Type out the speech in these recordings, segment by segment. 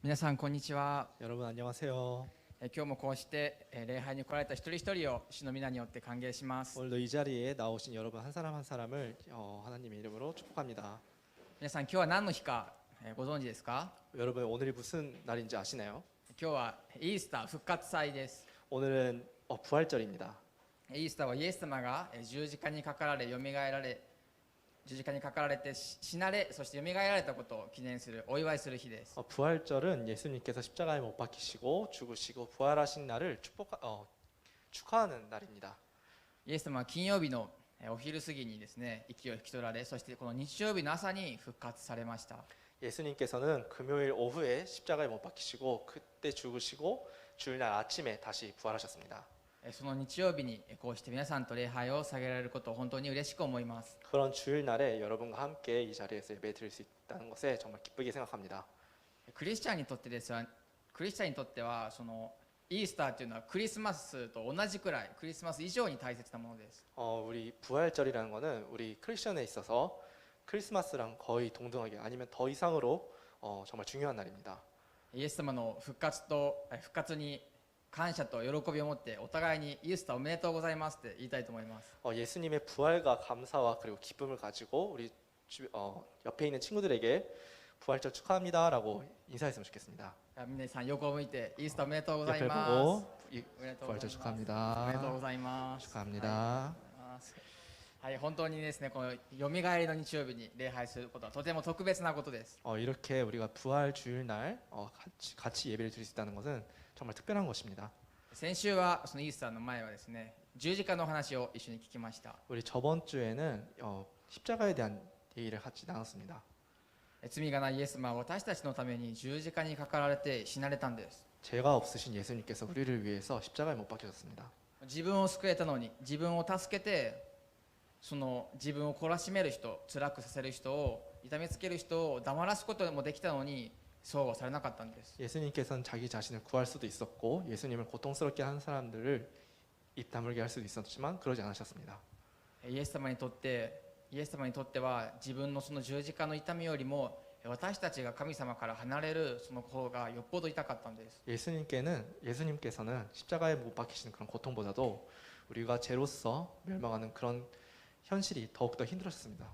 皆さんこんにちは。 여러분 안녕하세요. 今日もこうして礼拝に来られた一人一人を主の皆によって歓迎します。 오늘도 이 자리에 나오신 여러분 한 사람 한 사람을 하나님의 이름으로 축복합니다. 皆さん今日は何の日かご存知ですか？ 여러분 오늘이 무슨 날인지 아시나요? 今日はイースター復活祭です。 오늘은 부활절입니다. イースターはイエス様が十字架にかかられ、よみがえられ、十字架にかかられて死なれ、そしてよみがえられたことを記念する、お祝いする日です。 부활절은 예수님께서 십자가에 못 박히시고 죽으시고 부활하신 날을 축하하는 날입니다. イエス様は金曜日のお昼過ぎにですね、息を引き取られ、そしてこの日曜日の朝に復活されました。 예수님께서는 금요일 오후에 십자가에 못 박히시고 그때 죽으시고 주일날 아침에 다시 부활하셨습니다. その日曜日にこうして皆さんと礼拝を捧げられることを本当に嬉しく思います。 그런 주일날에 여러분과 함께 이 자리에서 예배 드릴 수 있다는 것에 정말 기쁘게 생각합니다. クリスチャンにとってはそのイースターというのはクリスマスと同じくらい、クリスマス以上に大切なものです。 우리 부활절이라는 것은 우리 크리스천에 있어서 크리스마스랑 거의 동등하게 아니면 더 이상으로 정말 중요한 날입니다. イエス様の復活に感謝と喜びを持ってお互いにイースターおめでとうございますって言いたいと思います。 예수님의 부활과 감사와 그리고 기쁨을 가지고 우리 옆에 있는 친구들에게 부활절 축하합니다라고 인사했으면 좋겠습니다. 皆さん横を向いてイースターおめでとうござい 옆을 ます。 보고 おめでとうござい 부활절 ます。おめでとう 축하합니다. ございます。 축하합니다. はい、本当にですね、このよみがえりの日曜日に礼拝することはとても特別なことです。 이렇게 우리가 부활 주일날 같이 예배를 드릴 수 있다는 것은 정말 특별한 것입니다. 先週はそのイースターの前はですね、十字架の話を一緒に聞きました。 우리 저번 주에는 십자가에 대한 얘기를 같이 나눴습니다. 罪がないイエス様は私たちのために十字架にかかられて死なれたんです。 죄가 없으신 예수님께서 우리를 위해서 십자가에 못 박히셨습니다. 自分を救えたのに、自分を助けてその自分を懲らしめる人、辛くさせる人を、痛めつける人を黙らすこともできたのに、そうはされなかったんです。 예수님께서는 자기 자신을 구할 수도 있었고 예수님을 고통스럽게 한 사람들을 입 다물게 할 수도 있었지만 그러지 않으셨습니다. イエス様にとっては自分のその十字架の痛みよりも私たちが神様から離れるその方がよっぽど痛かったんです。 예수님께서는 십자가에 못 박히시는 그런 고통보다도 우리가 죄로서 멸망하는 그런 현실이 더욱더 힘들었습니다.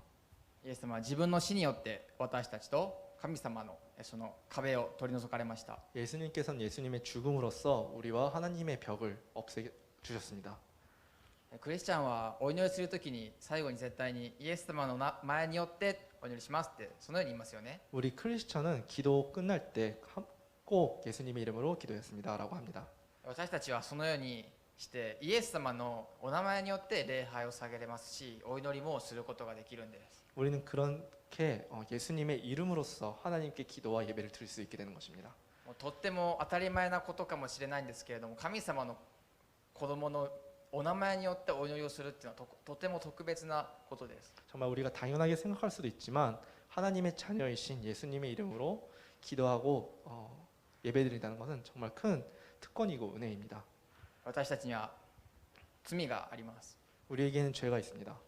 イエス様は自分の死によって私たちと神様のその壁を取り除かれました。 예수님께서는 예수님의 죽음으로써 우리와 하나님의 벽을 없애 주셨습니다. クリスチャンはお祈りするときに最後に絶対にイエス様の前によってお祈りしますってそのように言いますよね。 우리 크리스천은 기도 끝날 때 꼭 예수님의 이름으로 기도했습니다라고 합니다. 私たちはそのようにしてイエス様のお名前によって礼拝を捧げれますし、お祈りもすることができるんです。 우리는 그렇게 예수님의 이름으로써 하나님께 기도와 예배를 드릴 수 있게 되는 것입니다. もうとっても当たり前なことかもしれないんですけれども、神様の子供のお名前によってお祈りをするっていうのは とても特別なことです。 정말 우리가 당연하게 생각할 수도 있지만 하나님의 자녀이신 예수님의 이름으로 기도하고 예배드린다는 것은 정말 큰 특권이고 은혜입니다. 私たちには罪があります。 우리에게는 죄가 있습니다.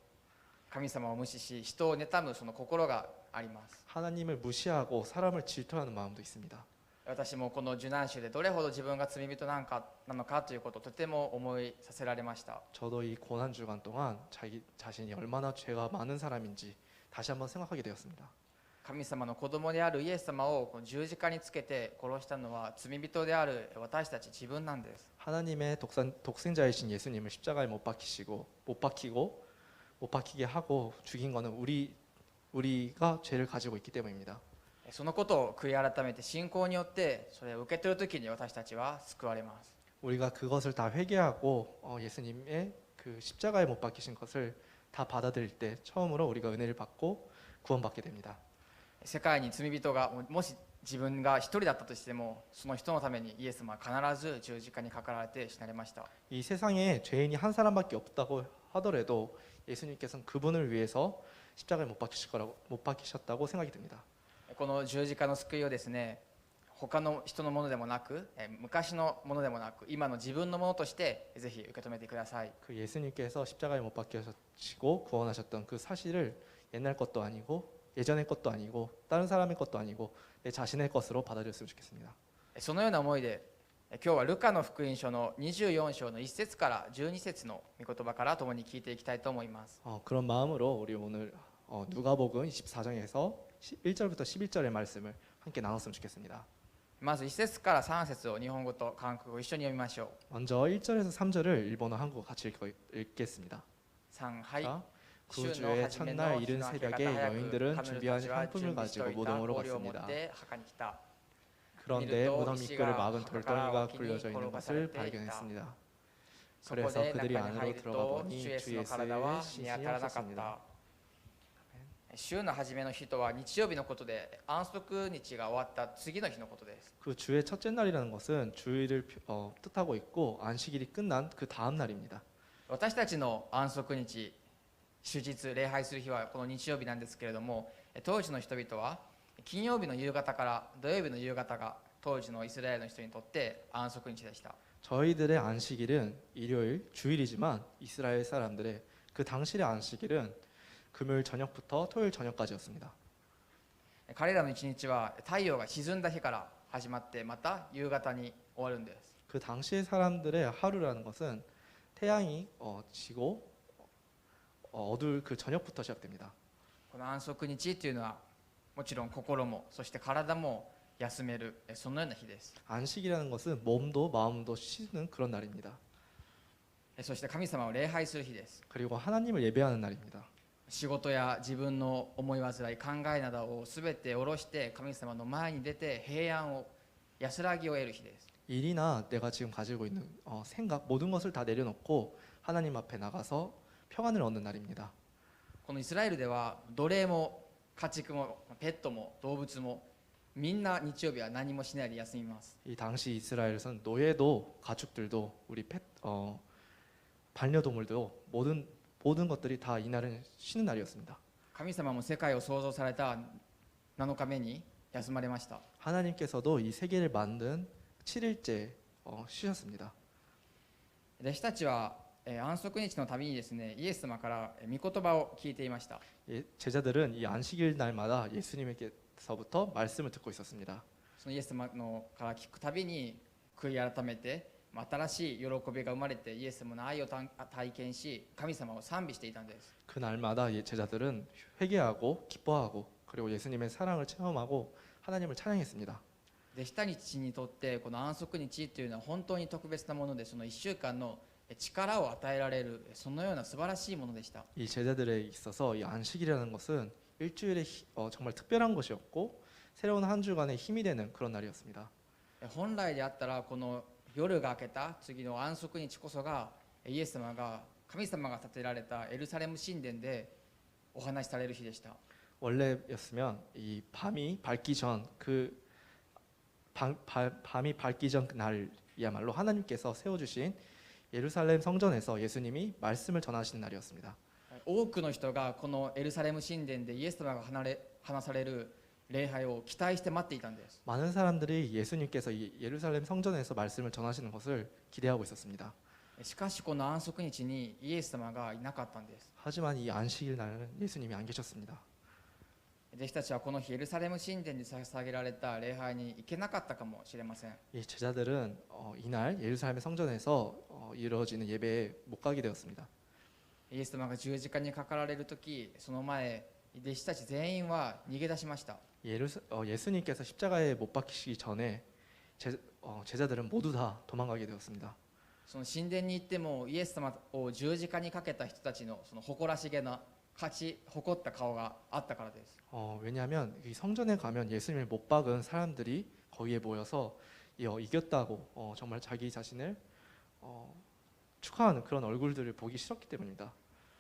神様を無視し人を妬むその心があります。 하나님을 무시하고 사람을 질투하는 마음도 있습니다. 私もこの受難週でどれほど自分が罪人なのかということをとても思いさせられました。 저도 이 고난 주간 동안 자기 자신이 얼마나 죄가 많은 사람인지 다시 한번 생각하게 되었습니다. 神様の子供であるイエス様をこの十字架につけて殺したのは罪人である私たち自分なんです。 하나님의 독생자이신 예수님을 십자가에 못 박히게 하고 죽인 것은 우리가 죄를 가지고 있기 때문입니다. そのことを悔い改めて信仰によってそれを受け取るときに私たちは救われます。 우리가 그것을 다 회개하고 예수님의 그 십자가에 못 박히신 것을 다 받아들일 때 처음으로 우리가 은혜를 받고 구원받게 됩니다. 世界に罪人がもし自分が一人だったとしてもその人のためにイエス様は必ず十字架にかかられて死なれました。 이 세상에 죄인이 한 사람밖에 없다고 하더라도 예수님께서는 그분을 위해서 십자가에 못 박히셨다고 생각이 듭니다. この十字架の救いをですね、他の人のものでもなく昔のものでもなく今の自分のものとしてぜひ受け止めてください。 그 예수님께서 십자가에 못 박히시고 구원하셨던 그 사실을 옛날 것도 아니고 예전의 것도 아니고 다른 사람의 것도 아니고 내 자신의 것으로 받아들였으면 좋겠습니다. そのような思いで今日はルカの福音書の24章の1節から12節の御言葉から共に聞いていきたいと思います。 그런 마음으로 우리 오늘 누가복음 24장에서 1절부터 11절의 말씀을 함께 나눴으면 좋겠습니다. まず1節から3節を日本語と韓国語一緒に読みましょう。 먼저 1절에서 3절을 일본어 한국어 같이 읽겠습니다. 3はい。 자, 그 주의 첫날 이른 새벽에 여인들은 준비한 향품을 가지고 무덤으로 갔습니다. 그런데 무덤 입구를 막은 돌덩이가 굴려져 있는 것을 발견했습니다. 그래서 그들이 안으로 들어가 보니 주 예수의 시신이 없었습니다. 週の初めの日とは日曜日のことで安息日が終わった次の日のことです。 그 주의 첫째 날이라는 것은 주일을 뜻하고 있고 안식일이 끝난 그 다음 날입니다. 私たちの安息日、主日礼拝する日はこの日曜日なんですけれども、当時の人々は金曜日の夕方から土曜日の夕方が当時のイスラエルの人にとって安息日でした。 저희들의 안식일은 일요일 주일이지만 이스라엘 사람들의 그 당시의 안식일은 금요일 저녁부터 토요일 저녁까지였습니다. 彼らの一日は太陽が沈んだ日から始まってまた夕方に終わるんです。 그 당시의 사람들의 하루라는 것은 태양이 지고 어두울 그 저녁부터 시작됩니다. この安息日というのはもちろん心もそして体も休めるそのような日です。 안식이라는 것은 몸도 마음도 쉬는 그런 날입니다. そして神様を礼拝する日です。 그리고 하나님을 예배하는 날입니다. 仕事や自分の思い煩い考えなどをすべて下ろして神様の前に出て平安を安らぎを得る日です。 일이나 내가 지금 가지고 있는 생각 모든 것을 다 내려놓고 하나님 앞에 나가서 평안을 얻는 날입니다. このイスラエルでは奴隷も家畜もペットも動物もみんな日曜日は何もしないで休みます。 이 당시 이스라엘에서는 노예도 가축들도 우리 반려동물도 모든 것들이 다 이날은 쉬는 날이었습니다. 神様も世界を創造された7日目に休まれました。 하나님께서도 이 세계를 만든 7일째 쉬셨습니다. 弟子たちは安息日のたびにですね、イエス様から御言葉を聞いていました。 제자들은 이 안식일 날마다 예수님께서부터 말씀을 듣고 있었습니다. そのイエス様のから聞くたびに悔い改めて新しい喜びが生まれてイエス様の愛を体験し神様を賛美していたんです。 그 날마다 제자들은 회개하고 기뻐하고 그리고 예수님의 사랑을 체험하고 하나님을 찬양했습니다. 弟子たちにとってこの安息日というのは本当に特別なもので、その1週間の力を与えられるそのような素晴らしいものでした。 이 제자들에 있어서 이 안식일이라는 것은 일주일에 정말 특별한 것이었고 새로운 한 주간의 힘이 되는 그런 날이었습니다. 本来であったらこの夜が明けた次の安息日こそがイエス様が神様が建てられたエルサレム神殿でお話しされる日でした。 원래였으면 이 밤이 밝기 전 밤이 밝기 전 날이야말로 하나님께서 세워주신 예루살렘 성전에서 예수님이 말씀을 전하시는 날이었습니다. 多くの人がこのエルサレム神殿でイエス様が話される礼拝を期待して待っていたんです。 많은 사람들이 예수님께서 이 예루살렘 성전에서 말씀을 전하시는 것을 기대하고 있었습니다. しかしこの安息日にイエス様がいなかったんです。 하지만 이 안식일 날은 예수님이 안 계셨습니다. 弟子たちはこの日エルサレム神殿で捧げられた礼拝に行けなかったかもしれません。 이 제자들은 이날 예루살렘 성전에서 이루어지는 예배에 못 가게 되었습니다. イエス様が十字架にかかられる時、その前弟子たち全員は逃げ出しました。 예수님께서 십자가에 못 박히시기 전에 제자들은 모두 다 도망가게 되었습니다. その神殿に行ってもイエス様を十字架にかけた人たちのその誇らしげな誇った顔があったからです。 왜냐하면 이 성전에 가면 예수님을 못 박은 사람들이 거기에 모여서 이겼다고 정말 자기 자신을 축하하는 그런 얼굴들을 보기 싫었기 때문입니다.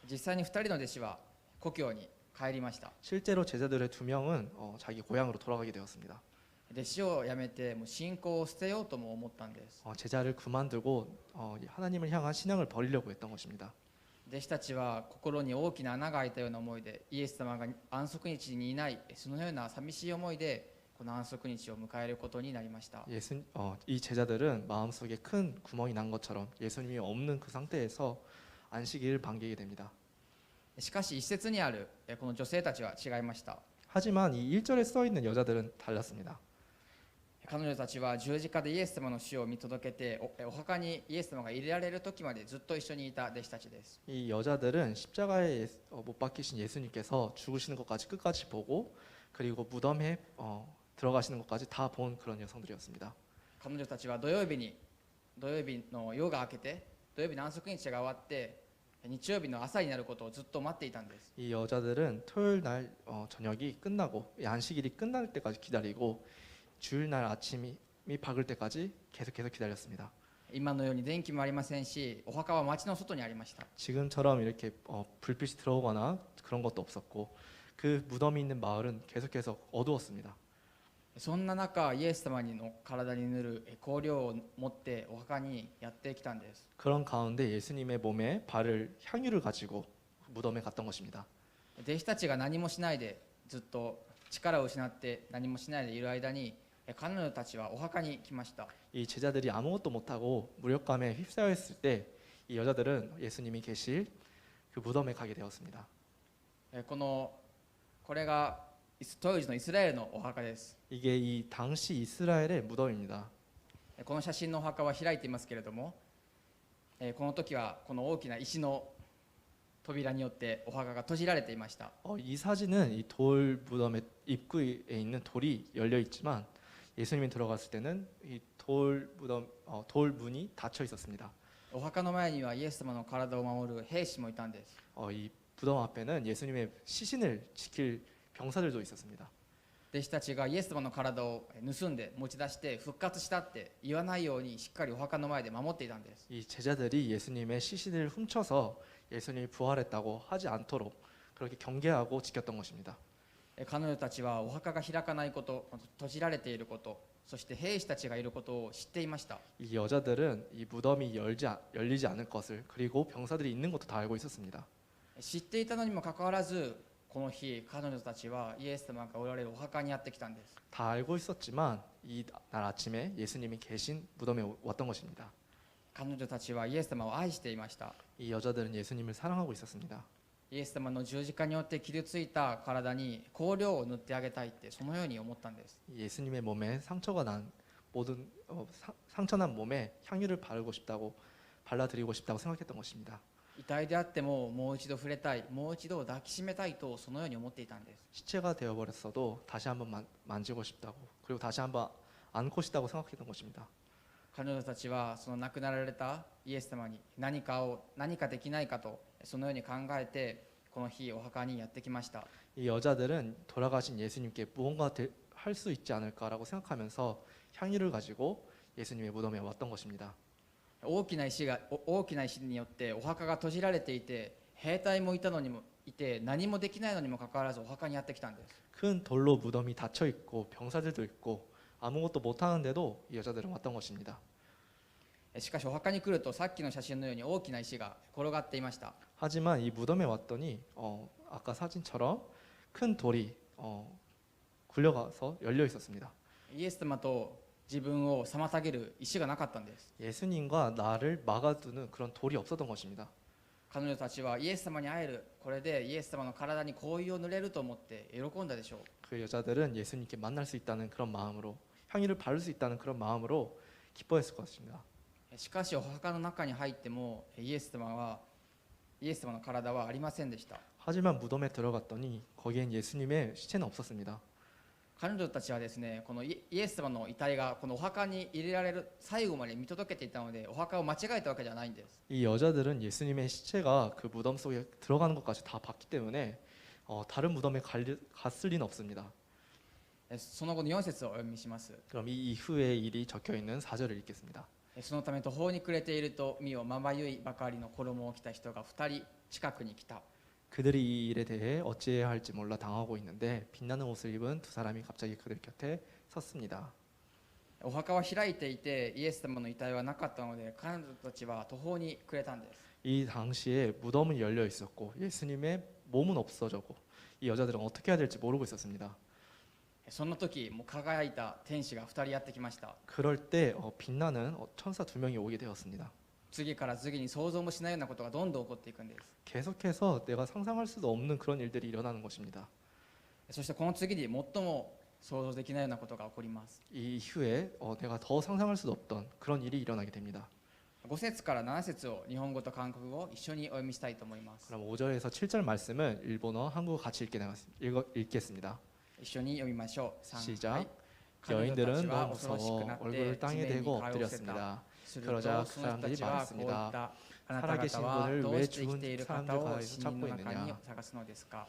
実際に2人の弟子は故郷に帰りました。 실제로 제자들의 2명은 자기 고향으로 돌아가게 되었습니다. 弟子を辞めてもう信仰を捨てようとも思ったんです。 제자를 그만두고 하나님을 향한 신앙을 버리려고 했던 것입니다. 弟子たちは心に大きな穴が開いたような思いでイエス様が安息日にいないそのような寂しい思いでこの安息日を迎えることになりました。 이 제자들은 마음속에 큰 구멍이 난 것처럼 예수님이 없는 그 상태에서 안식일을 반기게 됩니다. しかし一節にあるこの女性たちは違いました。 하지만 이 1절에 써 있는 여자들은 달랐습니다. 彼女たちは十字架でイエス様の死を見届けて、お墓にイエス様が入れられる時までずっと一緒にいた弟子たちです。 이 여자들은 십자가에 못 박히신 예수님께서 죽으시는 것까지 끝까지 보고 그리고 무덤에 들어가시는 것까지 다 본 그런 여성들이었습니다. 彼女たちは土曜日の夜が明けて、土曜日の安息日が終わって日曜日の朝になることをずっと待っていたんです。 이 여자들은 토요일 날 저녁이 끝나고 이 안식일이 끝날 때까지 기다리고 주일 날 아침이 밝을 때까지 계속해서 기다렸습니다. 今のように電気もありませんし、お墓は町の外にありました。 지금처럼 이렇게 불빛이 들어오거나 그런 것도 없었고 그 무덤이 있는 마을은 계속해서 어두웠습니다. そんな中、イエス様の体に塗る香料を持ってお墓にやってきたんです。 그런 가운데 예수님의 몸에 바를 향유를 가지고 무덤에 갔던 것입니다. 弟子たちが何もしないで、ずっと力を失って何もしないでいる間に、彼女たちはお墓に来ました。 이 제자들이 아무것도 못하고 무력감에 휩싸여 있을 때 이 여자들은 예수님이 계실 그 무덤에 가게 되었습니다. これが当時のイスラエルのお墓です。 이게 이 당시 이스라엘의 무덤입니다. この写真のお墓は開いていますけれども、この時はこの大きな石の扉によってお墓が閉じられていました。 이 사진은 이 돌 무덤의 입구에 있는 돌이 열려 있지만 예수님이 들어갔을 때는 이 돌 무덤 돌 문이 닫혀 있었습니다. お墓の前にはイエス様の体を守る兵士もいたんです。 이 무덤 앞에는 예수님의 시신을 지킬 병사들도 있었습니다. 弟子たちがイエス様の体を盗んで持ち出して復活したって言わないようにしっかりお墓の前で守っていたんです。 이 제자들이 예수님의 시신을 훔쳐서 예수님이 부활했다고 하지 않도록 그렇게 경계하고 지켰던 것입니다. 彼女たちはお墓が開かないこと、閉じられていること、そして兵士たちがいることを知っていました。 이 여자들은 이 무덤이 열리지 않을 것을 그리고 병사들이 있는 것도 다 알고 있었습니다. 知っていたのにもかかわらず、この日彼女たちはイエス様がおられるお墓にやってきたんです。 다 알고 있었지만 이 날 아침에 예수님이 계신 무덤에 왔던 것입니다. 彼女たちはイエス様を愛していました。 이 여자들은 예수님을 사랑하고 있었습니다. イエス様の十字架によって傷ついた体に香料を塗ってあげたいってそのように思ったんです。 예수님의 몸에 상처가 난 모든 상처난 몸에 향유를 발라드리고 싶다고 생각했던 것입니다. 遺体であってももう一度触れたい、もう一度抱きしめたいとそのように思っていたんです。 시체가 되어버렸어도 다시 한번 만지고 싶다고 그리고 다시 한번 안고 싶다고 생각했던 것입니다. 彼女たちはその亡くなられたイエス様に何かできないかとそのように考えてこの日お墓にやってきました。 이 여자들은 돌아가신 예수님께 무언가 할 수 있지 않을까라고 생각하면서 향유를 가지고 예수님의 무덤에 왔던 것입니다. 大きな石によってお墓が閉じられていて兵隊もいたのにもいて何もできないのにもかかわらずお墓にやってきたんです。 큰 돌로 무덤이 닫혀 있고 병사들도 있고 아무것도 못하는데도 이 여자들은 왔던 것입니다. しかしお墓に来るとさっきの写真のように大きな石が転がっていました。 하지만 이 무덤에 왔더니 아까 사진처럼 큰 돌이 굴려가서 열려 있었습니다. イエス様と自分を妨げる石がなかったんです。 예수님과 나를 막아두는 그런 돌이 없었던 것입니다. 彼女たちはイエス様に会える、これでイエス様の体に香油を塗れると思って喜んだでしょう。 그 여자들은 예수님께 만날 수 있다는 그런 마음으로 향유를 바를 수 있다는 그런 마음으로 기뻐했을 것입니다. しかしお墓の中に入ってもイエス様の体はありませんでした。 하지만 무덤에 들어갔더니 거기엔 예수님의 시체는 없었습니다. 彼女たちはですね、このイエス様の遺体がこのお墓に入れられる最後まで見届けていたのでお墓を間違えたわけじゃないんです。 이 여자들은 예수님의 시체가 그 무덤 속에 들어가는 것까지 다 봤기 때문에 다른 무덤에 갔을 리는 없습니다. その後の4節をお読みします。 그럼 이 이후의 일이 적혀 있는 4절을 읽겠습니다. そのため途方に暮れていると見よ、まばゆいばかりの衣を着た人が2人近くに来た。 그들이 이 일에 대해 어찌해야 할지 몰라 당하고 있는데 빛나는 옷을 입은 두 사람이 갑자기 그들 곁에 섰습니다. お墓は開いていてイエス様の遺体はなかったので彼女たちは途方に暮れたんです。 이 당시에 무덤은 열려 있었고 예수님의 몸은 없어졌고 이 여자들은 어떻게 해야 될지 모르고 있었습니다. その時もう輝いた天使が2人やってきました。 그럴 때 빛나는 천사 두 명이 오게 되었습니다. 次から次に想像もしないようなことがどんどん起こっていくんです。 계속해서 내가 상상할 수도 없는 그런 일들이 일어나는 것입니다. そしてこの次に最も想像できないようなことが起こります。 이 이후에 내가 더 상상할 수도 없던 그런 일이 일어나게 됩니다. 5節から7節を日本語と韓国語を一緒にお読みしたいと思います。 그럼 5절에서 7절 말씀을 일본어, 한국어 같이 읽겠습니다. 一緒に読みましょう。3 시작. 彼女たち 여인들은 は 너무 恐ろしく 무서워 なって 얼굴을 地 땅에 面に 대고 顔を伏せた。 엎드렸습니다. する 그러자 とその人たちはこう言った。あなた 살아계신 方は 분을 どう 왜 して生きてい 죽은 る方 사람들 を 가에서 死人 찾고 の中に 있느냐? 探すのですか。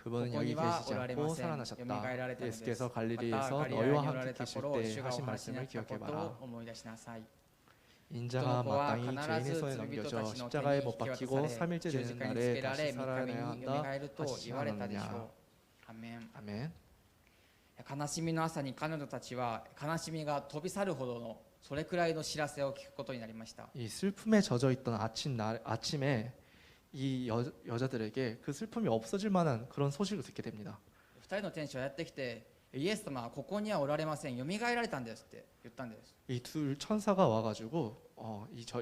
그분은 ここ 여기 には 계시지 おられ 않고 ません。よみ 살아나셨다. がえられたのです。 예수께서 また 갈릴리에서 ガリラヤ 너희와 におら 함께 れた 계실 頃 때 主がお 하신 話しにな 말씀을 ったこと 기억해봐라. を思い出しなさい。 인자가 또 마땅히 그와 죄인의 손에 가나라즈 넘겨져 즈비토타치노 십자가에 못 텐이 박히고 기와타사레 3일째 되는 주지카니 날에 스케라레 다시 살아나야 三日目に 한다 よみがえると 하시지 言われたでしょ 않았느냐. う。アメン。 아멘. 悲しみの朝に彼女たちは悲しみが飛び去るほどのそれくらいの知らせを聞くことになりました。 이 슬픔에 젖어 있던 아침에 이 여자들에게 그 슬픔이 없어질 만한 그런 소식을 듣게 됩니다. 二人の天使はやってきて、イエス様はここにはおられません、よみがえられたんですって言ったんです。 이 둘 천사가 와가지고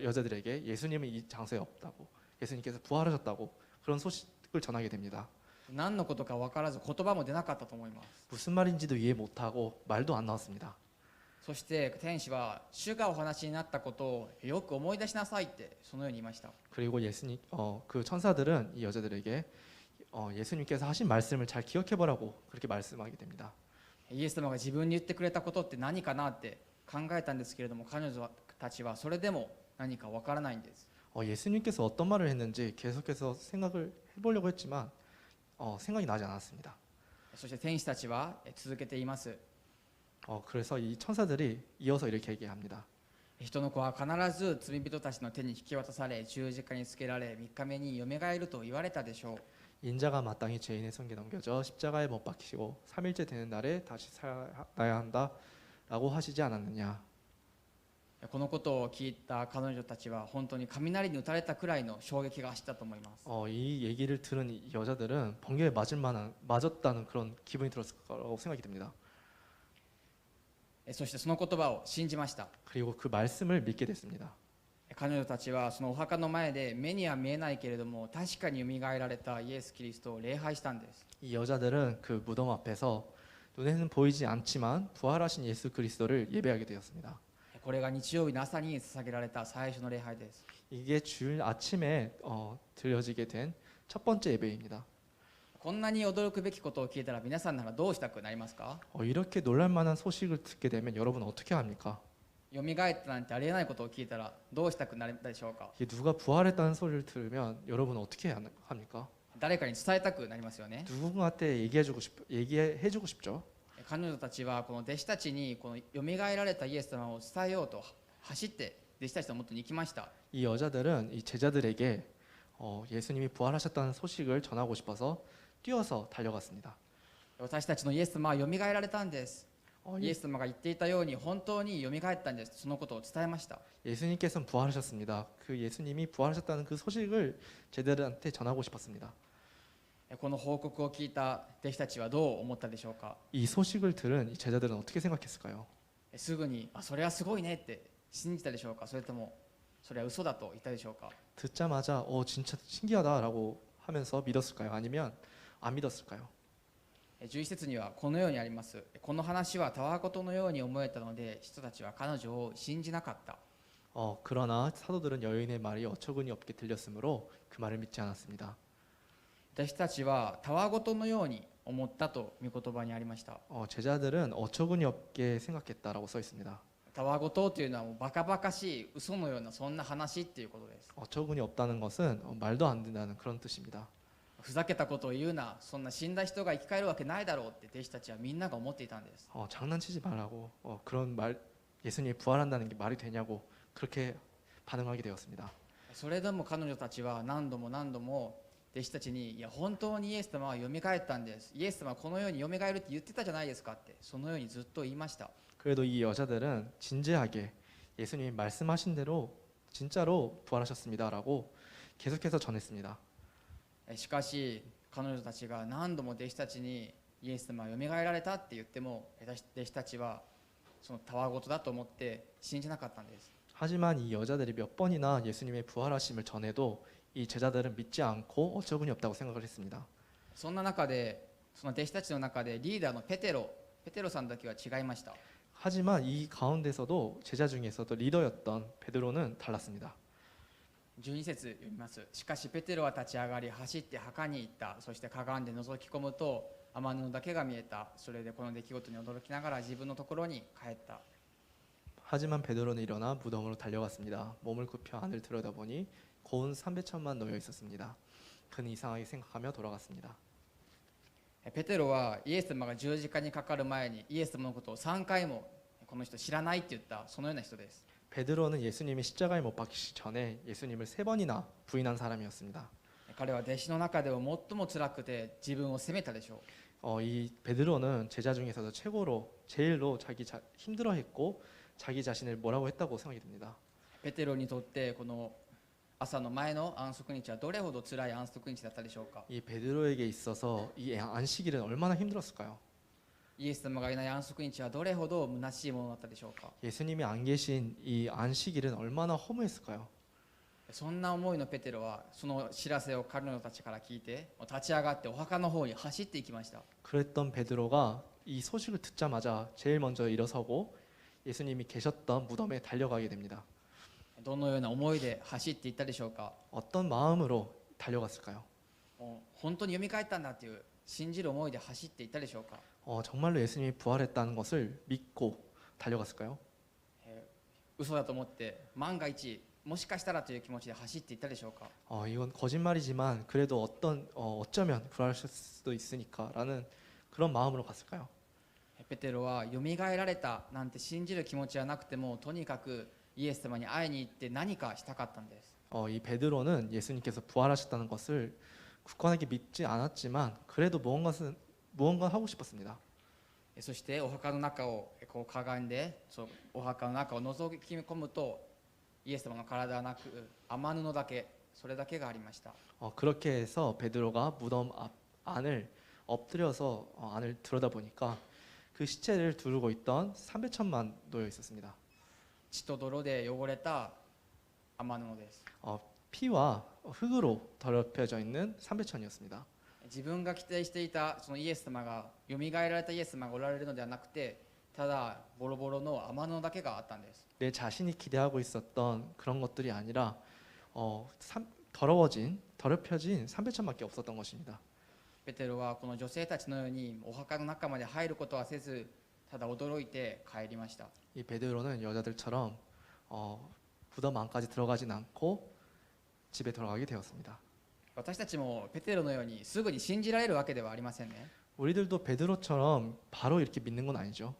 여자들에게 예수님은 이 장소에 없다고, 예수님께서 부활하셨다고 그런 소식을 전하게 됩니다. 何のことか分からず言葉も出なかったと思います。 무슨 말인지도 이해 못하고 말도 안 나왔습니다. そして天使は主がお話になったことをよく思い出しなさいってそのように言いました。 그리고 그 천사들은 이 여자들에게 예수님께서 하신 말씀을 잘 기억해보라고 그렇게 말씀하게 됩니다. イエス様が自分に言ってくれたことって何かなって考えたんですけれども、彼女たちはそれでも何か分からないんです。 예수님께서 어떤 말을 했는지 계속해서 생각을 해보려고 했지만 생각이 나지 않았습니다. そして天使たちは続けています。 그래서 이 천사들이 이어서 이렇게 얘기합니다. 人の子は必ず罪人たちの手に引き渡され十字架につけられ3日目によみがえると言われたでしょう。 인자가 마땅히 죄인의 손에 넘겨져 십자가에 못 박히시고 3일째 되는 날에 다시 살아나야 한다라고 하시지 않았느냐. このことを聞いた彼女たちは本当に雷に打たれたくらいの衝撃が走ったと思います。 이 얘기를 들은 이 여자들은 번개에 맞았다는 그런 기분이 들었을 거라고 생각이 됩니다. そしてその言葉を信じました。 그리고 그 말씀을 믿게 됐습니다. 彼女たちはそのお墓の前で目には見えないけれども確かによみがえられたイエス・キリストを礼拝したんです。 이 여자들은 그 무덤 앞에서 눈에는 보이지 않지만 부활하신 예수 그리스도를 예배하게 되었습니다. これが日曜日の朝に捧げられた最初の礼拝です。 이게 주일 아침에 드려지게 된 첫 번째 예배입니다. こんなに驚くべきことを聞いたら皆さんならどうしたくなりますか？ 이렇게 놀랄 만한 소식을 듣게 되면 여러분 어떻게 합니까? よみがえったなんてありえないことを聞いたらどうしたくなるでしょうか？ 이게 누가 부활했다는 소리를 들으면 여러분 어떻게 합니까? 誰かに伝えたくなりますよね。 누군가한테 얘기해주고 싶죠. 彼女たちはこの弟子たちにこのよみがえられたイエス様を伝えようと走って弟子たちのもとに行きました。 이 여자들은 이 제자들에게 예수님이 부활하셨다는 소식을 전하고 싶어서 뛰어서 달려갔습니다. 私たちのイエス様はよみがえられたんです。イエス様が言っていたように本当によみがえったんです。そのことを伝えました。 예수님께서는 부활하셨습니다. 그 예수님이 부활하셨다는 그 소식을 제자들한테 전하고 싶었습니다. この報告を聞いた弟子たちはどう思ったでしょうか？ 이 소식을 들은 이 제자들은 어떻게 생각했을까요? すぐにそれはすごいねって信じたでしょうか？それともそれは嘘だと言ったでしょうか？ 듣자마자 진짜 신기하다라고 하면서 믿었을까요? 아니면 안 믿었을까요? 11節にはこのようにあります。この話はたわごとのように思えたので人たちは彼女を信じなかった。 그러나 사도들은 여인의 말이 어처구니 없게 들렸으므로 그 말을 믿지 않았습니다. 弟子たちはたわごとのように思ったと御言葉にありました。 제자들은 어처구니 없게 생각했다라고 써 있습니다. たわごとというのはもうバカバカしい嘘のようなそんな話っていうことです。 어처구니 없다는 것은 말도 안 된다는 그런 뜻입니다. ふざけたことを言うな、そんな死んだ人が生き返るわけないだろうって弟子たちはみんなが思っていたんです。 장난치지 말라고 그런 말 예수님이 부활한다는 게 말이 되냐고 그렇게 반응하게 되었습니다. それでも彼女たちは何度も何度も弟子たちにいや本当にイエス様はよみがえったんです。イエス様はこのようによみがえるって言ってたじゃないですかってそのようにずっと言いました。 그래도 이 여자들은 진지하게 예수님이 말씀하신 대로 진짜로 부활하셨습니다라고 계속해서 전했습니다. しかし彼女たちが何度も弟子たちにイエス様はよみがえられたって言っても弟子たちはそのたわごとだと思って信じなかったんです。 하지만 이 여자들이 몇 번이나 예수님의 부활하심을 전해도 이 제자들은 믿지 않고 어처구니 없다고 생각을 했습니다. そんな中でその弟子たちの中でリーダーのペテロさんだけは違いました。 하지만 이 가운데서도 제자 중에서도 리더였던 베드로는 달랐습니다. 12節読みます。しかしペテロは立ち上がり走って墓に行った。そしてかがんで覗き込むと雨布だけが見えた。それでこの出来事に驚きながら自分のところに帰った。 하지만 베드로는 일어나 무덤으로 달려갔습니다. 몸을 굽혀 안을 들여다보니 고운 삼배천만 놓여 있었습니다. 그는 이상하게 생각하며 돌아갔습니다. ペテロはイエス様が十字架にかかる前にイエス様のことを3回もこの人知らないって言ったそのような人です。 베드로는 예수님이 십자가에 못 박히시기 전에 예수님을 3번이나 부인한 사람이었습니다. 彼は弟子の中では最も辛くて自分を責めたでしょう。 이 베드로는 제자 중에서도 제일로 힘들어했고 자기 자신을 뭐라고 했다고 생각이 듭니다. ペテロにとってこの朝の前の安息日はどれほど辛い安息日だったでしょうか。 이 베드로에게 있어서 이 안식일은 얼마나 힘들었을까요? イエス様がいない安息日はどれほど虚しいものだったでしょうか。 예수님이 안 계신 이 안식일은 얼마나 허무했을까요? そんな思いのペテロはその知らせを彼女たちから聞いて立ち上がってお墓の方に走っていきました。 그랬던 베드로가 이 소식을 듣자마자 제일 먼저 일어서고 예수님이 계셨던 무덤에 달려가게 됩니다. どのような思いで走っていったでしょうか。 어떤 마음으로 달려갔을까요? 本当に蘇ったんだという信じる思いで走っていったでしょうか。 정말로 예수님이 부활했다는 것을 믿고 달려갔을까요? 嘘だと思って万が一もしかしたらという気持ちで走っていったでしょうか。 이건 거짓말이지만 그래도 어쩌면 부활하실 수도 있으니까라는 그런 마음으로 갔을까요? ペテロは蘇られたなんて信じる気持ちはなくてもとにかくイエス様に会いに行って何かしたかったんです。 이 베드로는 예수님께서 부활하셨다는 것을 굳건하게 믿지 않았지만 그래도 무언가 하고 싶었습니다. そしてお墓の中をこうかがんでお墓の中を覗き込むとイエス様の体はなく雨布だけそれだけがありました。 그렇게 해서 베드로가 무덤 안을 엎드려서 안을 들여다보니까 그 시체를 두르고 있던 삼배천만 놓여 있었습니다. 血と泥で汚れた雨布です。 피와 흙으로 더럽혀져 있는 삼배천이었습니다. 自分が期待していたそのイエス様が蘇られたイエス様がおられるのではなくてただボロボロの雨布だけがあったんです。 내 자신이 기대하고 있었던 그런 것들이 아니라 더럽혀진 삼배천밖에 없었던 것입니다. ペテロはこの女性たちのようにお墓の中まで入ることはせずただ驚いて帰りました。 이 베드로는 여자들처럼 무덤 안까지 들어가진 않고 집에 돌아가게 되었습니다. 私たちもペテロのようにすぐに信じられるわけではありませんね。 우리들도 베드로처럼 바로 이렇게 믿는 건 아니죠.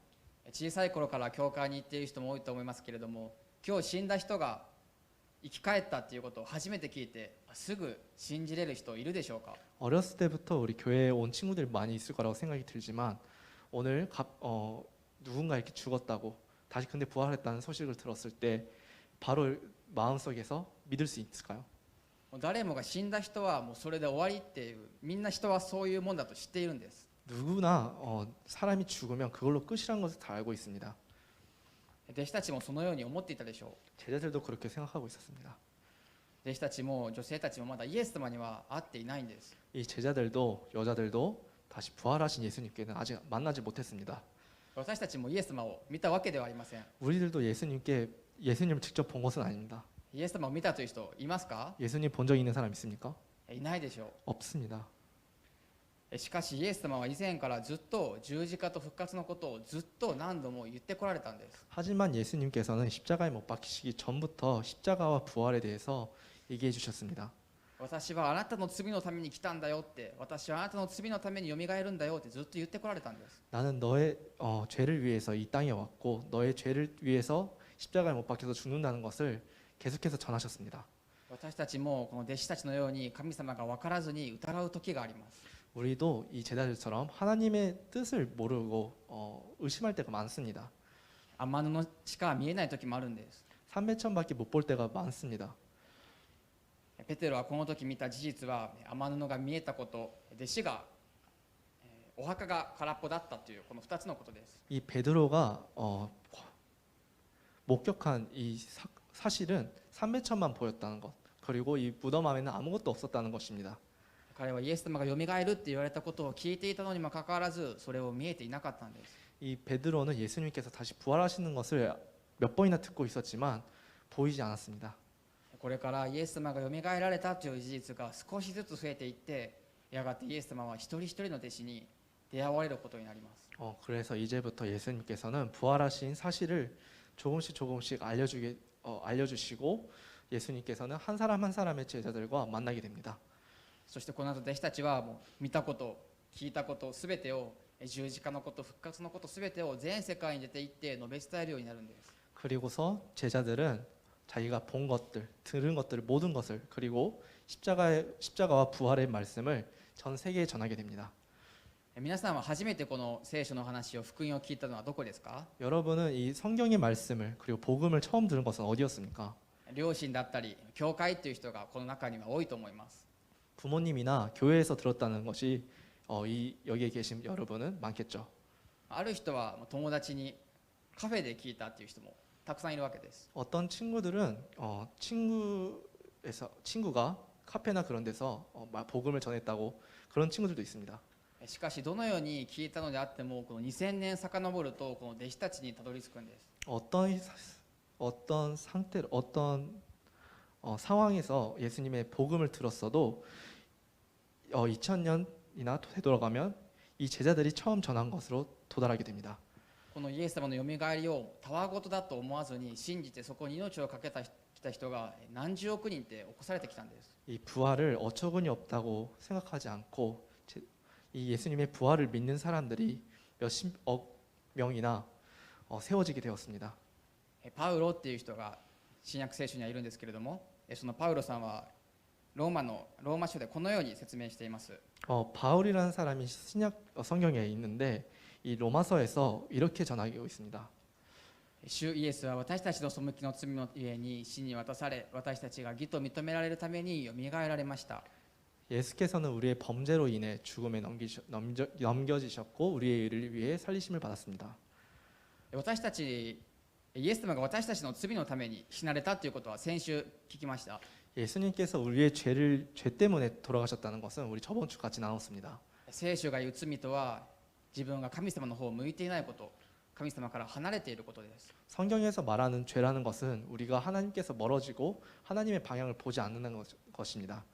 小さい頃から教会に行っている人も多いと思いますけれども今日死んだ人が生き返ったっていうことを初めて聞いてすぐ信じれる人いるでしょうか。 어렸을 때부터 우리 교회에 온 친구들 많이 있을 거라고 생각이 들지만 오늘 누군가 이렇게 죽었다고 다시 근데 부활했다는 소식을 들었을 때 바로 마음속에서 믿을 수 있을까요? 誰もが死んだ人はもうそれで終わりっていうみんな人はそういうもんだと知っているんです。 누구나 사람이 죽으면 그걸로 끝이란 것을 다 알고 있습니다. 弟子たちもそのように思っていたでしょう。 제자들도 그렇게 생각하고 있었습니다. 弟子たちも女性たちもまだイエス様には会っていないんです。 이 제자들도 여자들도 다시 부활하신 예수님께는 아직 만나지 못했습니다. 私たちもイエス様を見たわけではありません。 우리들도 예수님을 직접 본 것은 아닙니다. イエス様を見たという人いますか？ 예수님 본 적 있는 사람 있습니까? いないでしょ 없습니다. う。しかしイエス様は以前からずっと十字架と復活のことをずっと何度も言ってこられたんです。 하지만 예수님께서는 십자가에 못 박히시기 전부터 십자가와 부활에 대해서 얘기해 주셨습니다. 私はあなたの罪のために来たんだよって、私はあなたの罪のためによみがえるんだよってずっと言ってこられたんです。 나는 너의 죄를 위해서 이 땅에 왔고 너의 죄를 위해서 십자가에 못 박혀서 죽는다는 것을 계속해서 전하셨습니다. 私たちもこの弟子たちのように神様が分からずに疑う時があります。 우리도 이 제자들처럼 하나님의 뜻을 모르고 의심할 때가 많습니다. 雨布しか見えない時もあるんです。 삼배천밖에 못 볼 때가 많습니다. ペテロはこの時見た事実は雨布が見えたこと、弟子がお墓が空っぽだったというこの2つのことです。 이 베드로가 목격한 이 사실은 삼배천만 보였다는 것 그리고 이 무덤 안에는 아무것도 없었다는 것입니다. 彼はイエス様がよみがえるって言われたことを聞いていたのにもかかわらずそれを見えていなかったんです。 이 베드로는 예수님께서 다시 부활하시는 것을 몇 번이나 듣고 있었지만 보이지 않았습니다. これからイエス様がよみがえられたという事実が少しずつ増えていって、やがてイエス様は一人一人の弟子に出会われることになります。 그래서 이제부터 예수님께서는 부활하신 사실을 조금씩 알려주시고 예수님께서는 한 사람 한 사람의 제자들과 만나게 됩니다. そしてこの後弟子たちはもう見たこと聞いたことすべてを、十字架のこと復活のことすべてを全世界に出て行って述べ伝えるようになるんです。 그리고서 제자들은 자기가 본 것들, 들은 것들 모든 것을 그리고 십자가와 부활의 말씀을 전 세계에 전하게 됩니다. 皆さんは初めてこの聖書の話を福音を聞いたのはどこですか？ 여러분은 이 성경의 말씀을 그리고 복음을 처음 들은 것은 어디였습니까? 両親だったり教会という人がこの中には多いと思います。 부모님이나 교회에서 들었다는 것이 여기에 계신 여러분은 많겠죠. ある人は友達にカフェで聞いたっていう人もたくさんいるわけです。 어떤 친구들은 친구가 카페나 그런 데서 복음을 전했다고 그런 친구들도 있습니다. しかしどのように聞いたのであってもこの2000年遡るとこの弟子たちにたどり着くんです。 어떤 상태로 상황에서 예수님의 복음을 들었어도 2000년이나 되돌아가면 이 제자들이 처음 전한 것으로 도달하게 됩니다. このイエス様のよみがえりをたわごとだと思わずに信じてそこに命を懸けた人が何十億人って起こされてきたんです。 이 부활을 어처구니 없다고 생각하지 않고 이 예수님의 부활을 믿는 사람들이 몇십억 명이나 세워지게 되었습니다. パウロっていう人が新約聖書にはいるんですけれども、そのパウロさんはローマ書でこのように説明しています。 바울이라는 사람이 성경에 있는데 이 로마서에서 이렇게 전하고 있습니다. 主イエスは私たちの背きの罪のゆえに死に渡され、私たちが義と認められるためによみがえられました。 예수께서는 우리의 범죄로 인해 죽음에 넘겨지셨고 우리의 의를 위해 살리심을 받았습니다. 私たちイエス様が私たちの罪のために死なれたということは先週聞きました。 예수님께서 우리의 죄 때문에 돌아가셨다는 것은 우리 저번 주 같이 나눴습니다. 聖書が言う罪とは自分が神様の方を向いていないこと、神様から離れていることです。 성경에서 말하는 죄라는 것은 우리가 하나님께서 멀어지고 하나님의 방향을 보지 않는 것입니다.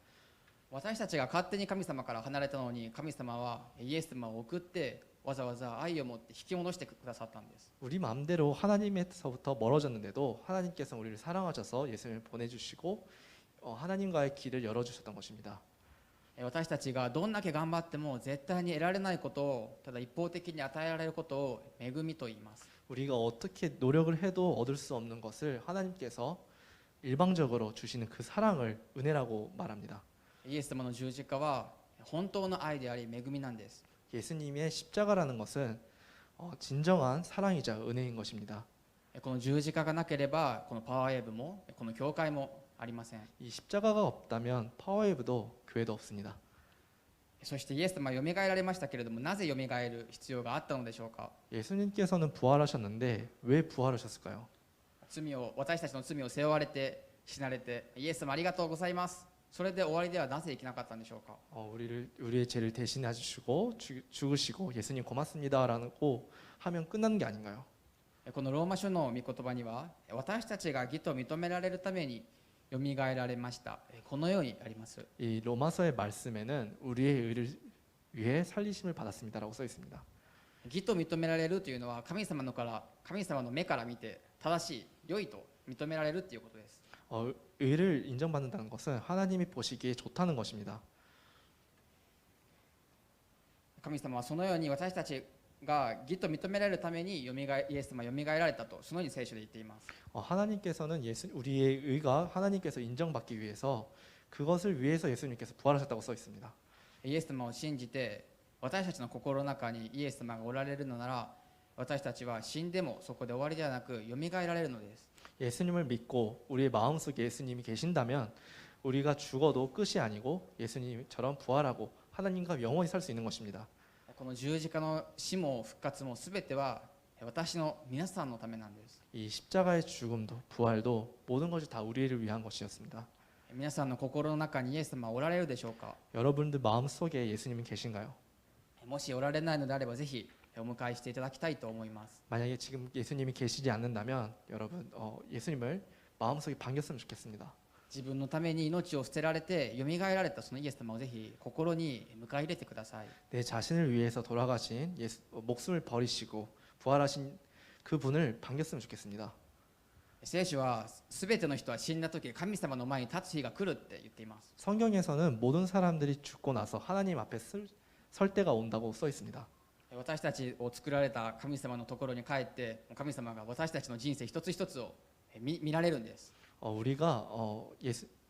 私たちが勝手に神様から離れたのに神様はイエス様を送ってわざわざ愛を持って引き戻してくださったんです。 우리 마음대로 하나님에서부터 멀어졌는데도 하나님께서 우리를 사랑하셔서 예수님을 보내주시고 하나님과의 길을 열어주셨던 것입니다. 私たちがどんだけ頑張っても絶対に得られないことをただ一方的に与えられることを恵みと言います。 우리가 어떻게 노력을 해도 얻을 수 없는 것을 하나님께서 일방적으로 주시는 그 사랑을 은혜라고 말합니다. イエス様の十字架は本当の愛であり恵みなんです。 예수님의 십자가라는 것은 진정한 사랑이자 은혜인 것입니다. この十字架がなければこのパワーウェーブもこの教会もありません。 이 십자가가 없다면 파워웨이브도 교회도 없습니다. そしてイエス様はよみがえられましたけれども、なぜよみがえる必要があったのでしょうか。 예수님께서는 부활하셨는데 왜 부활하셨을까요? 私たちの罪を背負われて死なれてイエス様ありがとうございますそれで終わりではなぜいけなかったんでしょうか。 우리의 죄를 대신해 주시고 죽으시고 예수님 고맙습니다라고 하면 끝나는 게 아닌가요? このローマ書の御言葉には私たちが義と認められるためによみがえられましたこのようにあります。 이 로마서의 말씀에는 우리의 의를 위해 살리심을 받았습니다라고 써 있습니다. 義と認められるというのは神様の目から見て正しい良いと認められるということです。 의를 인정받는다는 것은 하나님이 보시기에 좋다는 것입니다. 神様はそのように私たちが義と認められるためにイエス様はよみがえられたとそのように聖書で言っています。 하나님께서는 우리의 의가 하나님께서 인정받기 위해서 그것을 위해서 예수님께서 부활하셨다고 써 있습니다. イエス様を信じて私たちの心の中にイエス様がおられるのなら私たちは死んでもそこで終わりではなくよみがえられるのです。 예수님을 믿고 우리의 마음속에 예수님이 계신다면 우리가 죽어도 끝이 아니고 예수님처럼 부활하고 하나님과 영원히 살 수 있는 것입니다. この十字架の死も復活もすべては私の皆さんのためなんです。 이 십자가의 죽음도 부활도 모든 것이 다 우리를 위한 것이었습니다. 皆さんの心の中にイエス様はおられるでしょうか。 여러분들 마음속에 예수님은 계신가요? もしおられないのであればぜひお迎えしていただきたいと思います。 만약에 지금 예수님이 계시지 않는다면 여러분 예수님을 마음속에 반겼으면 좋겠습니다. 自分のために命を捨てられてよみがえられたそのイエス様をぜひ心に迎え入れてください。 내 자신을 위해서 돌아가신 목숨을 버리시고 부활하신 그분을 반겼으면 좋겠습니다. 聖書は全ての人は死んだ時神様の前に立つ日が来るって言っています。 성경에서는 모든 사람들이 죽고 나서 하나님 앞에 설 때가 온다고 써 있습니다. 私たちを作られた神様のところに帰って神様が私たちの人生一つ一つを見られるんです。 우리가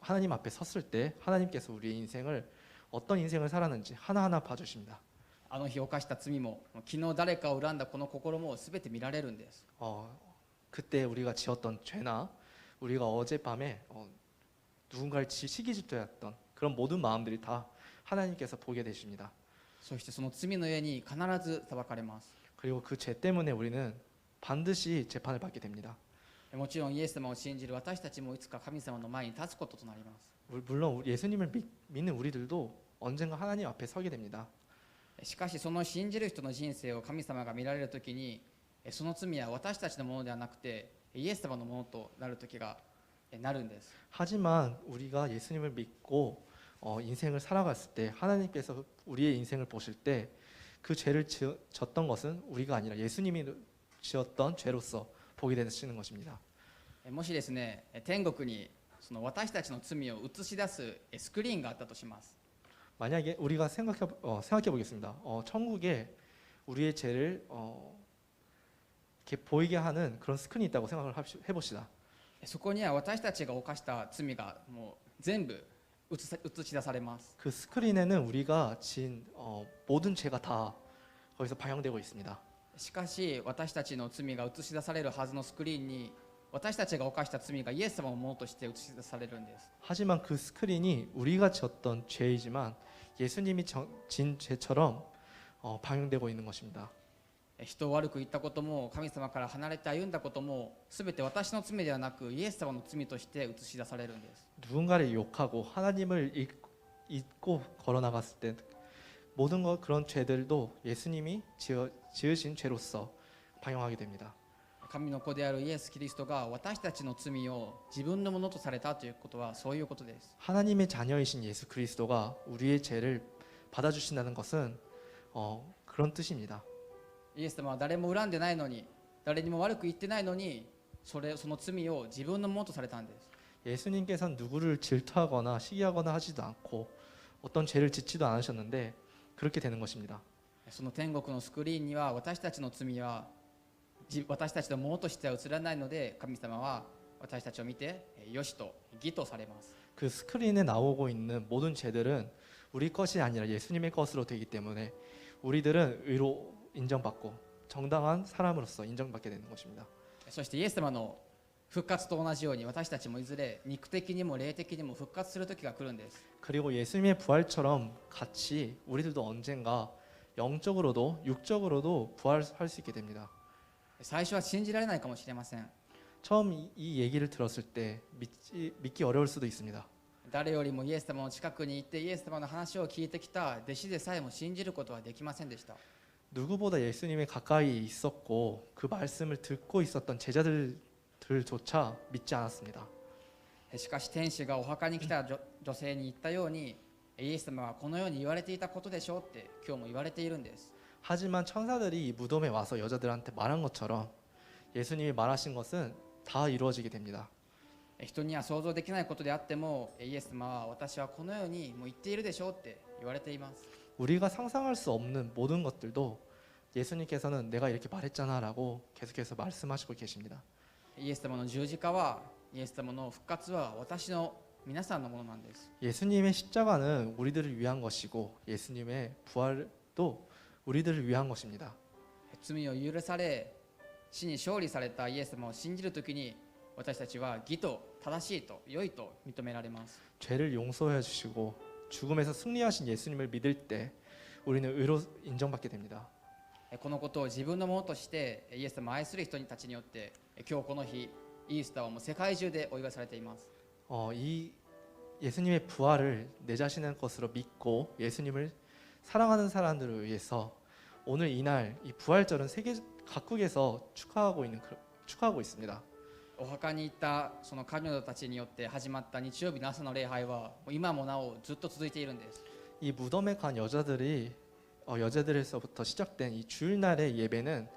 하나님 앞에 섰을 때 하나님께서 우리의 인생을 어떤 인생을 살았는지 하나하나 봐주십니다. あの日犯した罪も昨日誰かを恨んだこの心も全て見られるんです。 그때 우리가 지었던 죄나 우리가 어젯밤에 누군가를 시기 질투했던 그런 모든 마음들이 다 하나님께서 보게 되십니다. そしてその罪の上に必ず裁かれます。 그리고 그 죄 때문에 우리는 반드시 재판을 받게 됩니다. もちろんイエス様を信じる私たちもいつか神様の前に立つこととなります。 물론 예수님을 믿는 우리들도 언젠가 하나님 앞에 서게 됩니다. しかしその信じる人の人生を神様が見られるときにその罪は私たちのものではなくてイエス様のものとなる時がなるんです。 하지만 우리가 예수님을 믿고 인생을 살아갔을 때 하나님께서 우리의 인생을 보실 때 그 죄를 졌던 것은 우리가 아니라 예수님이 지었던 죄로서 보게 되시는 것입니다. もしですね天国にその私たちの罪を映し出すスクリーンがあったとします。 만약에 우리가 생각해 보겠습니다. 천국에 우리의 죄를 이렇게 보이게 하는 그런 스크린이 있다고 생각을 해봅시다. そこには私たちが犯した罪がもう全部映し出されます。 그 스크린에는 우리가 지은 모든 죄가 다 거기서 반영되고 있습니다. しかし私たちの罪が映し出されるはずのスクリーンに私たちが犯した罪がイエス様のものとして映し出されるんです。 하지만 그 스크린이 우리가 지었던 죄이지만 예수님이 진 죄처럼 반영되고 있는 것입니다. 人を悪く言ったことも神様から離れて歩んだことも全て私の罪ではなくイエス様の罪として映し出されるんです。 누군가를 욕하고 하나님을 잊고 걸어 나갔을 때 모든 그런 죄들도 예수님이 지으신 죄로서 반영하게 됩니다. 神の子であるイエス・キリストが私たちの罪を自分のものとされたということはそういうことです。 하나님의 자녀이신 예수 그리스도가 우리의 죄를 받아주신다는 것은 그런 뜻입니다. イエス様は誰も恨んでないのに誰にも悪く言ってないのにその罪を自分のものとされたんです。 예수님께서는 누구를 질투하거나 시기하거나 하지도 않고 어떤 죄를 짓지도 않으셨는데 그렇게 되는 것입니다. その天国のスクリーンには私たちの罪は私たちのものとしては映らないので神様は私たちを見てよしと義とされます。 그 스크린에 나오고 있는 모든 죄들은 우리 것이 아니라 예수님의 것으로 되기 때문에 우리들은 의로 인정받고 정당한 사람으로서 인정받게 되는 것입니다. そしてイエス様の復活と同じように私たちもいずれ肉的にも霊的にも復活する時が来るんです。 그리고 예수님의 부활처럼 같이 우리들도 언젠가 영적으로도 육적으로도 부활할 수 있게 됩니다. 最初は信じられないかもしれません。 처음 이 얘기를 들었을 때 믿기 어려울 수도 있습니다. 誰よりもイエス様の近くに行ってイエス様の話を聞いてきた弟子でさえも信じることはできませんでした。 누구보다 예수님이 가까이 있었고 그 말씀을 듣고 있었던 제자들조차 믿지 않았습니다. しかし天使がお墓に来た女性に言ったようにイエス様はこのように言われていたことでしょうって今日も言われているんです。 하지만 천사들이 이 무덤에 와서 여자들한테 말한 것처럼 예수님이 말하신 것은 다 이루어지게 됩니다. 人には想像できないことであってもイエス様は私はこのようにもう言っているでしょうって言われています。 우리가 상상할 수 없는 모든 것들도 예수님께서는 내가 이렇게 말했잖아라고 계속해서 말씀하시고 계십니다. イエス様の十字架はイエス様の復活は私の皆さんのものなんです。 예수님의 십자가는 우리들을 위한 것이고 예수님의 부활도 우리들을 위한 것입니다. 罪を許され死に勝利されたイエス様を信じるときに私たちは義と正しいと良いと認められます。 죄를 용서해 주시고 죽음에서 승리하신 예수님을 믿을 때 우리는 의로 인정받게 됩니다. このことを自分のものとしてイエス様を愛する人たちによって今日この日イースターはもう世界中でお祝いされています。 이 예수님의 부활을 내 자신의 것으로 믿고 예수님을 사랑하는 사람들을 위해서 오늘 이날 이 부활절은 세계 각국에서 축하하고 있습니다. お墓に行ったその神々たちによって始まった日曜日の朝の礼拝はもう今もなおずっと続いているんです。 이 무덤에 간 여자들에서부터 시작된 이 주일날의 예배는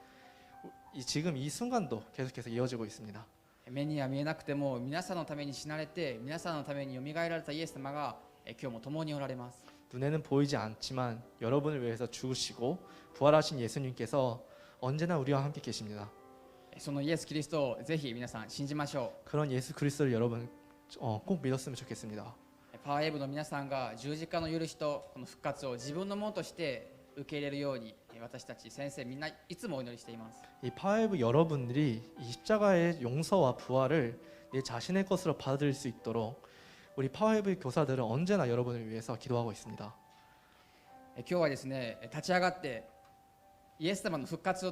지금 이 순간도 계속해서 이어지고 있습니다. 目には見えなくても皆さんのために死なれて皆さんのためによみがえられたイエス様が今日も共におられます。 눈에는 보이지 않지만 여러분을 위해서 죽으시고 부활하신 예수님께서 언제나 우리와 함께 계십니다. そのイエス・キリストをぜひ皆さん信じましょ 그런 예수 그리스도를 여러분 꼭 믿었으면 좋겠습니다. う。パワーエイブの皆さんが十字架の許しとこの復活を自分のものとして受け入れるように私たち先生みんないつもお祈りしています。 이 파웨브 여러분들이 이 십자가의 용서와 부활을 내 자신의 것으로 받아들일 수 있도록 우리 파웨브 교사들은 언제나 여러분을 위해서 기도하고 있습니다. 今日はですね立ち上がってイエス様の復活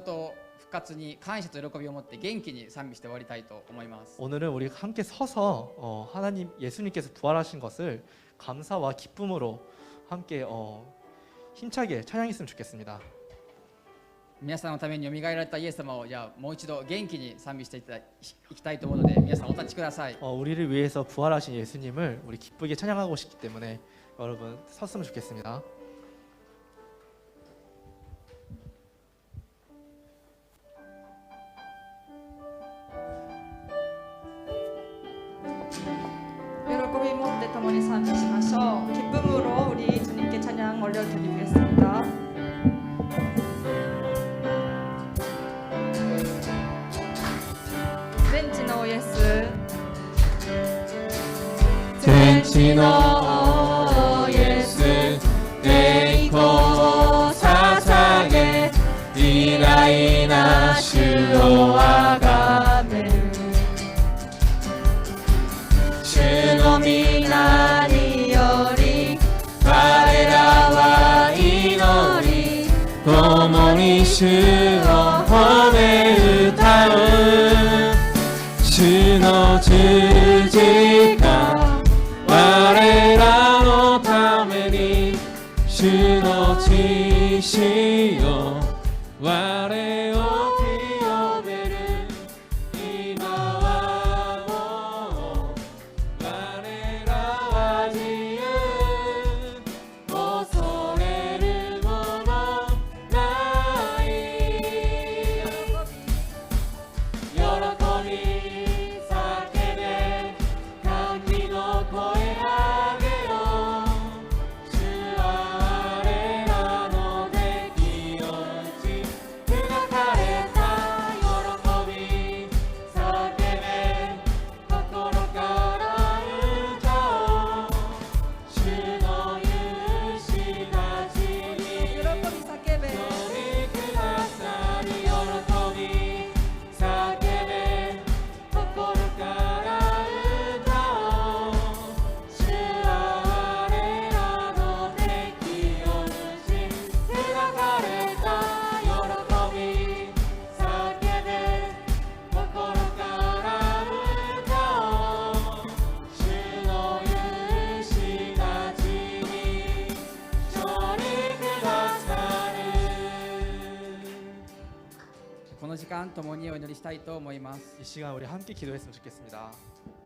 に感謝と喜びを持って元気に賛美して終わりたいと思います。 오늘은 우리 함께 서서 하나님 예수님께서 부활하신 것을 감사와 기쁨으로 함께 힘차게 찬양했으면 좋겠습니다. 皆さんのためによみがえられたイエス様をじゃあもう一度元気に賛美していきたいと思うので皆さんお立ちください。 우리를 위해서 부활하신 예수님을 우리 기쁘게 찬양하고 싶기 때문에 여러분 섰으면 좋겠습니다.共に賛美しましょう。 기쁨으로 우리 주님께 찬양 올려드리겠습니다.全知のイエス全知のイエス栄光を捧げ偉大な主をあがめる主の皆により我らは祈り共に主を褒め歌う主の十字架我らのために主の血潮我を清める今はもう我らは自由恐れるものない喜び叫べ歓喜の声上げよ主は我らの敵を打ち砕かれた喜び叫べ心から歌おう主の許しなちに喜び叫べお見くださり喜び叫べ心から歌おう主は我らの敵を打ち砕かれた喜び叫べ心から歌おう主の許しがちに勝利くださるこの時間共にお祈りしたいと思います。 이 시간 우리 함께 기도했으면 좋겠습니다.